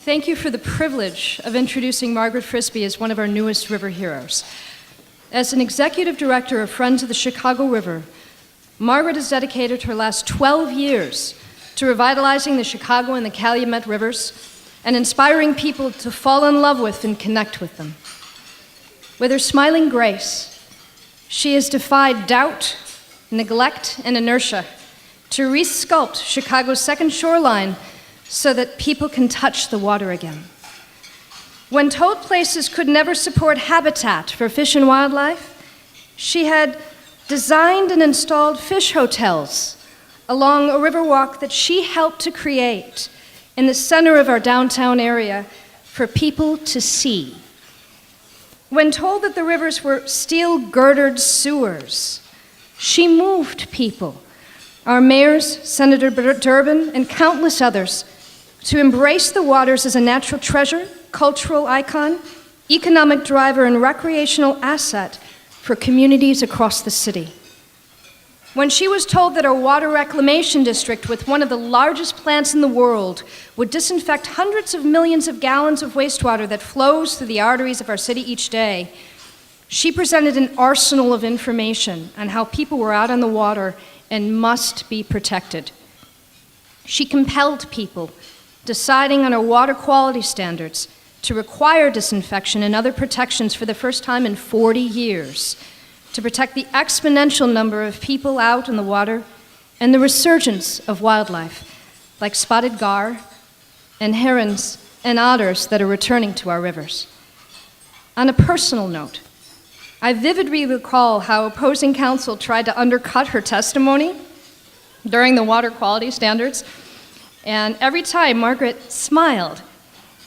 Thank you for the privilege of introducing Margaret Frisbie as one of our newest river heroes. As an executive director of Friends of the Chicago River, Margaret has dedicated her last 12 years to revitalizing the Chicago and the Calumet rivers and inspiring people to fall in love with and connect with them. With her smiling grace, she has defied doubt, neglect, and inertia to resculpt Chicago's second shoreline so that people can touch the water again. When told places could never support habitat for fish and wildlife, she had designed and installed fish hotels along a riverwalk that she helped to create in the center of our downtown area for people to see. When told that the rivers were steel-girdered sewers, she moved people, our mayors, Senator Durbin, and countless others, to embrace the waters as a natural treasure, cultural icon, economic driver, and recreational asset for communities across the city. When she was told that our water reclamation district, with one of the largest plants in the world, would disinfect hundreds of millions of gallons of wastewater that flows through the arteries of our city each day, she presented an arsenal of information on how people were out on the water and must be protected. She compelled people deciding on our water quality standards to require disinfection and other protections for the first time in 40 years, to protect the exponential number of people out in the water and the resurgence of wildlife, like spotted gar and herons and otters that are returning to our rivers. On a personal note, I vividly recall how opposing counsel tried to undercut her testimony during the water quality standards, and every time Margaret smiled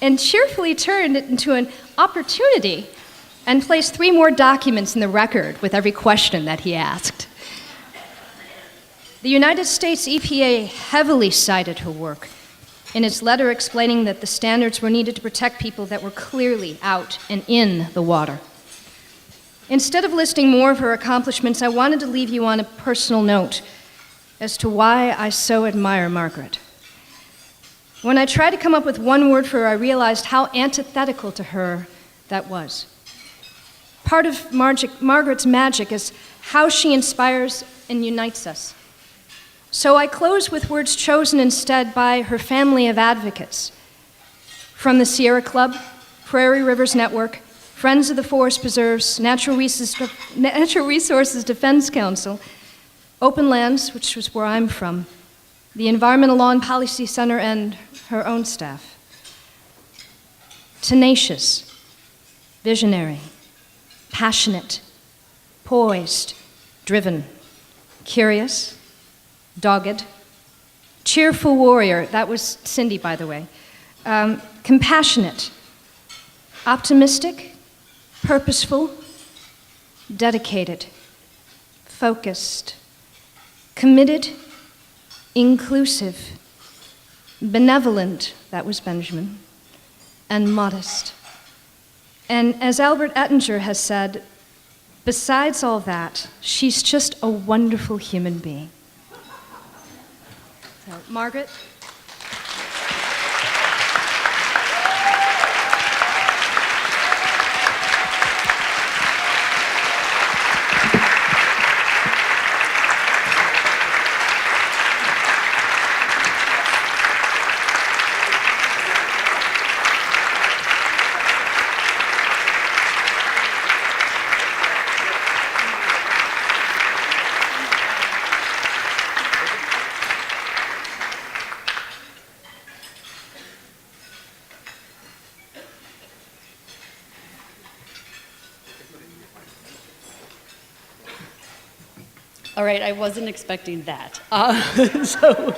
and cheerfully turned it into an opportunity and placed 3 more documents in the record with every question that he asked. The United States EPA heavily cited her work in its letter explaining that the standards were needed to protect people that were clearly out and in the water. Instead of listing more of her accomplishments, I wanted to leave you on a personal note as to why I so admire Margaret. When I tried to come up with one word for her, I realized how antithetical to her that was. Part of Margaret's magic is how she inspires and unites us. So I close with words chosen instead by her family of advocates. From the Sierra Club, Prairie Rivers Network, Friends of the Forest Preserves, Natural Resources Defense Council, Open Lands, which was where I'm from, the Environmental Law and Policy Center, and her own staff. Tenacious, visionary, passionate, poised, driven, curious, dogged, cheerful warrior, that was Cindy, by the way, compassionate, optimistic, purposeful, dedicated, focused, committed, inclusive, benevolent, that was Benjamin, and modest. And as Albert Ettinger has said, besides all that, she's just a wonderful human being. So, Margaret? All right, I wasn't expecting that. So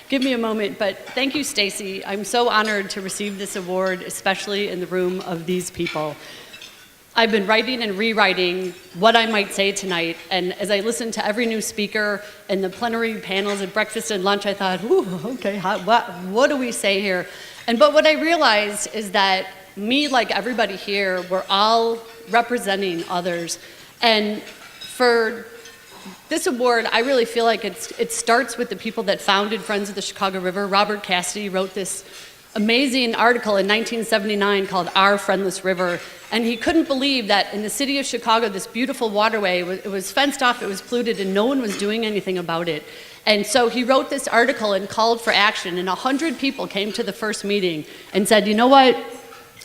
give me a moment, but thank you, Stacy. I'm so honored to receive this award, especially in the room of these people. I've been writing and rewriting what I might say tonight, and as I listened to every new speaker and the plenary panels at breakfast and lunch, I thought, ooh, okay, what do we say here? But what I realized is that me, like everybody here, we're all representing others. And for this award, I really feel like it starts with the people that founded Friends of the Chicago River. Robert Cassidy wrote this amazing article in 1979 called Our Friendless River, and he couldn't believe that in the city of Chicago, this beautiful waterway, it was fenced off, it was polluted, and no one was doing anything about it. And so he wrote this article and called for action, and 100 people came to the first meeting and said, you know what,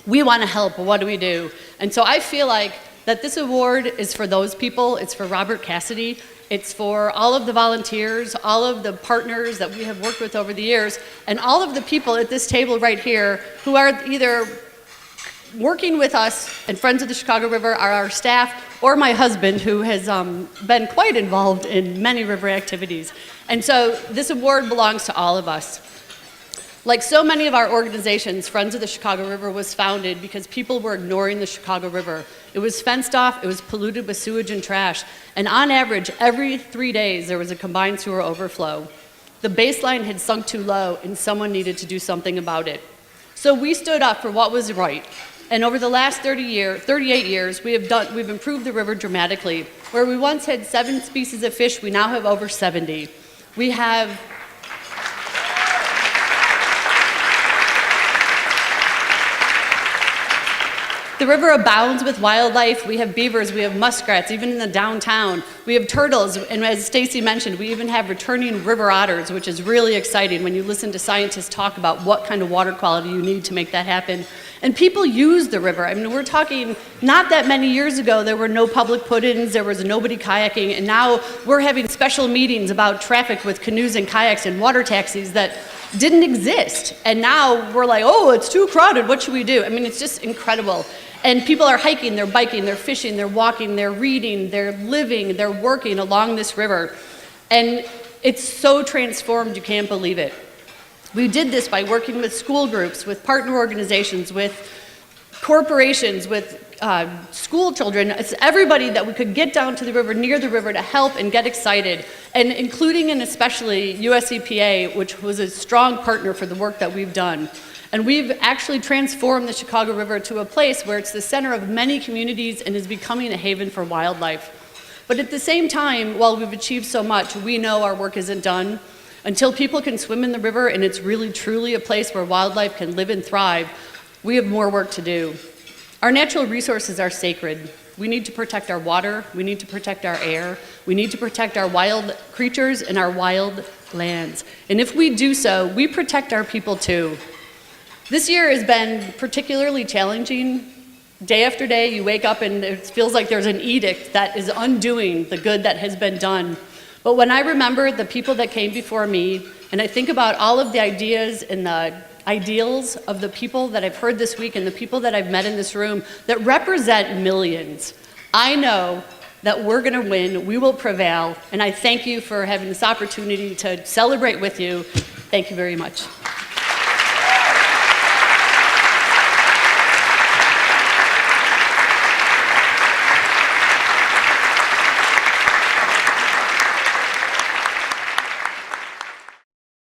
we want to help, but what do we do? And so I feel like that this award is for those people. It's for Robert Cassidy. It's for all of the volunteers, all of the partners that we have worked with over the years, and all of the people at this table right here who are either working with us and Friends of the Chicago River, are our staff, or my husband, who has been quite involved in many river activities. And so this award belongs to all of us. Like so many of our organizations, Friends of the Chicago River was founded because people were ignoring the Chicago River. It was fenced off, it was polluted with sewage and trash, and on average, every 3 days, there was a combined sewer overflow. The baseline had sunk too low, and someone needed to do something about it. So we stood up for what was right, and over the last 38 years, we've improved the river dramatically. Where we once had 7 species of fish, we now have over 70. We have the river abounds with wildlife. We have beavers, we have muskrats, even in the downtown. We have turtles, and as Stacy mentioned, we even have returning river otters, which is really exciting when you listen to scientists talk about what kind of water quality you need to make that happen. And people use the river. I mean, we're talking not that many years ago, there were no public put-ins, there was nobody kayaking, and now we're having special meetings about traffic with canoes and kayaks and water taxis that didn't exist. And now we're like, oh, it's too crowded, what should we do? I mean, it's just incredible. And people are hiking, they're biking, they're fishing, they're walking, they're reading, they're living, they're working along this river. And it's so transformed, you can't believe it. We did this by working with school groups, with partner organizations, with corporations, with school children. It's everybody that we could get down to the river, near the river, to help and get excited, and including and especially US EPA, which was a strong partner for the work that we've done. And we've actually transformed the Chicago River to a place where it's the center of many communities and is becoming a haven for wildlife. But at the same time, while we've achieved so much, we know our work isn't done. Until people can swim in the river and it's really truly a place where wildlife can live and thrive, we have more work to do. Our natural resources are sacred. We need to protect our water, we need to protect our air, we need to protect our wild creatures and our wild lands. And if we do so, we protect our people too. This year has been particularly challenging. Day after day, you wake up and it feels like there's an edict that is undoing the good that has been done. But when I remember the people that came before me, and I think about all of the ideas and the ideals of the people that I've heard this week and the people that I've met in this room that represent millions, I know that we're gonna win, we will prevail, and I thank you for having this opportunity to celebrate with you. Thank you very much.